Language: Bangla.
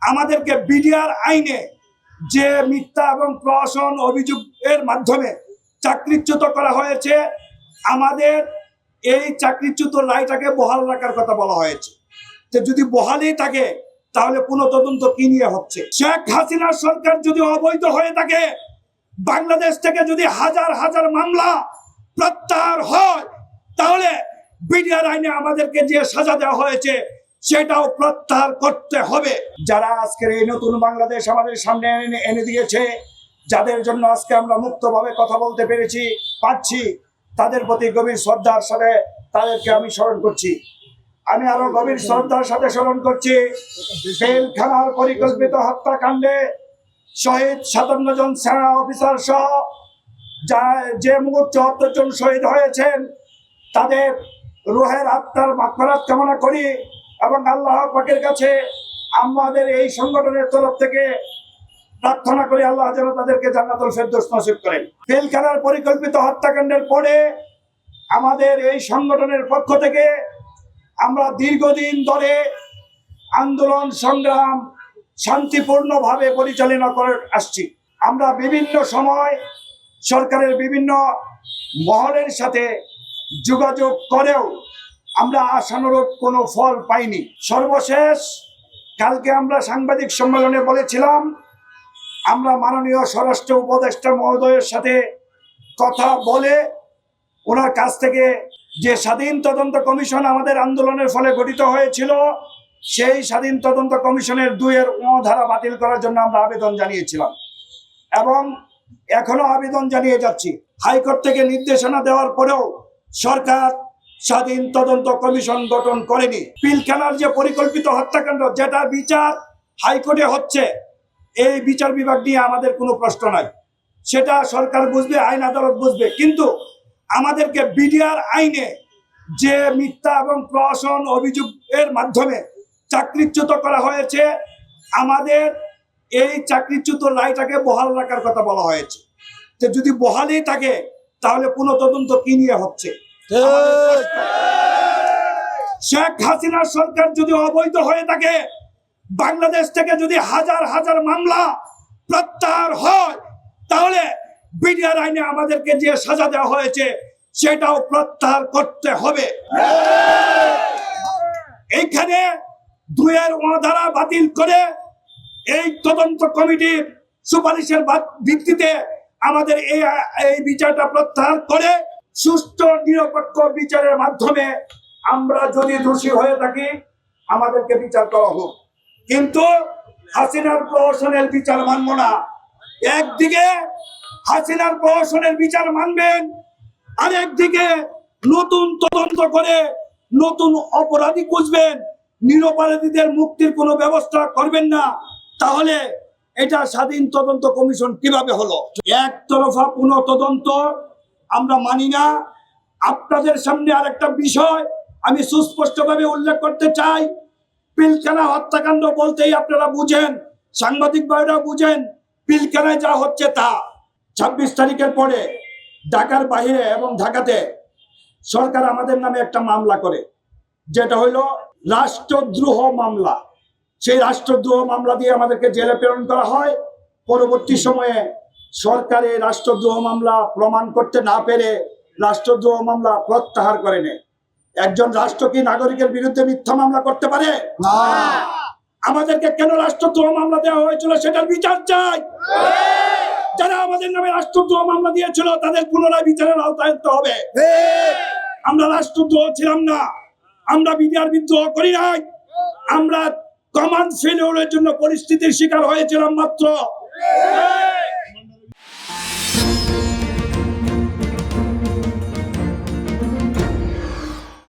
আমাদেরকে বিডিআর আইনে যে মিথ্যা এবং প্রহসন অভিযোগের মাধ্যমে চাকরিচ্যুত করা হয়েছে, আমাদের এই চাকরিচ্যুত রায়টাকে বহাল রাখার কথা বলা হয়েছে। যে যদি বহালই থাকে তাহলে পুনঃ তদন্ত কি নিয়ে হচ্ছে? শেখ হাসিনার সরকার যদি অবৈধ হয়ে থাকে, বাংলাদেশ থেকে যদি হাজার হাজার মামলা প্রত্যাহার হয়, তাহলে বিডিআর আইনে আমাদেরকে যে সাজা দেওয়া হয়েছে সেটাও প্রত্যাহার করতে হবে। যারা আজকের এই নতুন বাংলাদেশ আমাদের সামনে এনে দিয়েছে, যাদের জন্য আজকে আমরা মুক্তভাবে কথা বলতে পারছি, তাদের প্রতি গভীর শ্রদ্ধার সাথে তাদেরকে আমি স্মরণ করছি। আমি আরো গভীর শ্রদ্ধার সাথে স্মরণ করছি জেলখানার পরিকল্পিত হত্যাকাণ্ডে শহীদ 57 জন সেনা অফিসার সহ যে মুহূর্তে 74 জন শহীদ হয়েছেন, তাদের রুহের আত্মার মাগফিরাত কামনা করি এবং আল্লাহ পাকের কাছে আমাদের এই সংগঠনের তরফ থেকে প্রার্থনা করি আল্লাহ যেন তাদেরকে জান্নাতুল ফেরদৌস নসিব করেন। জেলখানার পরিকল্পিত হত্যাকাণ্ডের পরে আমাদের এই সংগঠনের পক্ষ থেকে আমরা দীর্ঘদিন ধরে আন্দোলন সংগ্রাম শান্তিপূর্ণভাবে পরিচালনা করে আসছি। আমরা বিভিন্ন সময় সরকারের বিভিন্ন মহলের সাথে যোগাযোগ করেও আমরা আশানুরূপ কোনো ফল পাইনি। সর্বশেষ কালকে আমরা সাংবাদিক সম্মেলনে বলেছিলাম, আমরা মাননীয় স্বরাষ্ট্র উপদেষ্টা মহোদয়ের সাথে কথা বলে ওনার কাছ থেকে যে স্বাধীন তদন্ত কমিশন আমাদের আন্দোলনের ফলে গঠিত হয়েছিল, সেই স্বাধীন তদন্ত কমিশনের 2-এর ধারা বাতিল করার জন্য আমরা আবেদন জানিয়েছিলাম এবং এখনো আবেদন জানিয়ে যাচ্ছি। হাইকোর্ট থেকে নির্দেশনা দেওয়ার পরেও সরকার স্বাধীন তদন্ত কমিশন গঠন করেনি। পিলখানার যে পরিকল্পিত হত্যাকাণ্ড, যেটা বিচার হাইকোর্টে হচ্ছে, এই বিচার বিভাগ নিয়ে আমাদের কোনো প্রশ্ন নাই, সেটা সরকার বুঝবে, আইন আদালত বুঝবে। কিন্তু আমাদেরকে বিডিআর আইনে যে মিথ্যা এবং প্রহসন অভিযোগের মাধ্যমে চাকরিচ্যুত করা হয়েছে, আমাদের এই চাকরিচ্যুত রায়টাকে বহাল রাখার কথা বলা হয়েছে। যে যদি বহালই থাকে তাহলে পুনঃ তদন্ত কি নিয়ে হচ্ছে? শেখ হাসিনার সরকার যদি অবৈধ হয়ে থাকে, বাংলাদেশ থেকে যদি হাজার হাজার মামলা প্রত্যাহার হয়, তাহলে বিডিআর আইনে আমাদেরকে যে সাজা দেওয়া হয়েছে সেটাও প্রত্যাহার করতে হবে। এইখানে 2-এর ধারা বাতিল করে এই তদন্ত কমিটির সুপারিশের ভিত্তিতে আমাদের এই বিচারটা প্রত্যাহার করে সুষ্ঠু নিরপেক্ষ বিচারের মাধ্যমে আমরা যদি দোষী হয়ে থাকি আমাদেরকে বিচার করা হোক। কিন্তু হাসিনার প্রহসনের বিচার মানব না। একদিকে হাসিনার প্রহসনের বিচার মানবেন, আরেকদিকে নতুন তদন্ত করে নতুন অপরাধী খুঁজবেন, নিরপরাধীদের মুক্তির কোনো ব্যবস্থা করবেন না। তাহলে এটা স্বাধীন তদন্ত কমিশন কিভাবে হলো? একতরফা পুনঃ তদন্ত আমরা মানি না। আপনাদের সামনে আরেকটা বিষয় আমি সুস্পষ্টভাবে উল্লেখ করতে চাই। পিলখানা হত্যাকাণ্ড বলতেই আপনারা বুঝেন, সাংবাদিক ভাইরা বুঝেন, পিলখানায় যা হচ্ছে তা। 26 তারিখের পরে ঢাকার বাইরে এবং ঢাকাতে সরকার আমাদের নামে একটা মামলা করে, যেটা হইল রাষ্ট্রদ্রোহ মামলা। সেই রাষ্ট্রদ্রোহ মামলা দিয়ে আমাদেরকে জেলে প্রেরণ করা হয়। পরবর্তী সময়ে সরকার এই রাষ্ট্রদ্রোহ মামলা প্রমাণ করতে না পেরে রাষ্ট্রদ্রোহ মামলা প্রত্যাহার করে নেয়। একজন রাষ্ট্র কি নাগরিকের বিরুদ্ধে মিথ্যা মামলা করতে পারে? আমাদেরকে কেন রাষ্ট্রদ্রোহ মামলা দেওয়া হয়েছিল সেটার বিচার চাই। যারা আমাদের নামে রাষ্ট্রদ্রোহ মামলা দিয়েছিল তাদের পুনরায় বিচারের আওতায় আনতে হবে। আমরা রাষ্ট্রদ্রোহ ছিলাম না, আমরা বিডিআর বিদ্রোহ করি নাই, আমরা কমান্ড ফেলিওরের জন্য পরিস্থিতির শিকার হয়েছিলাম মাত্র।